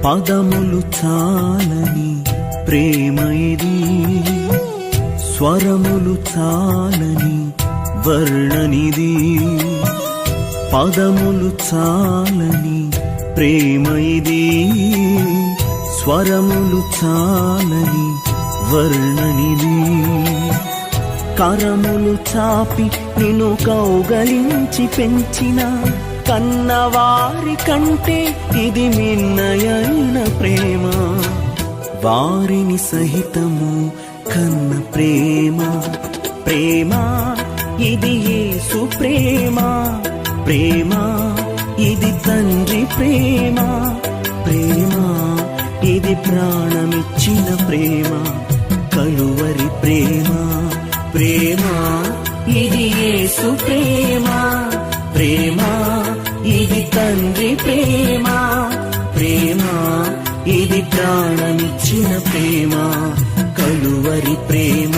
పదములు చాలని ప్రేమ ఇది, స్వరములు చాలని వర్ణనిది. పదములు చాలని ప్రేమ ఇది, స్వరములు చాలని వర్ణనిది. కరములు చాపి నిన్ను కౌగలించి పెంచిన కన్నవారి కంటే ఇది మిన్నయైన ప్రేమ. వారిని సహితము కన్న ప్రేమ, ప్రేమ ఇది యేసు ప్రేమ. ప్రేమ ఇది తండ్రి ప్రేమ, ప్రేమ ఇది ప్రాణమిచ్చిన ప్రేమ. కలువరి ప్రేమ, ప్రేమ ఇది యేసు ప్రేమ. ప్రేమ ఇది తండ్రి ప్రేమ, ప్రేమ ఇది ప్రాణమిచ్చిన ప్రేమ. కలువరి ప్రేమ.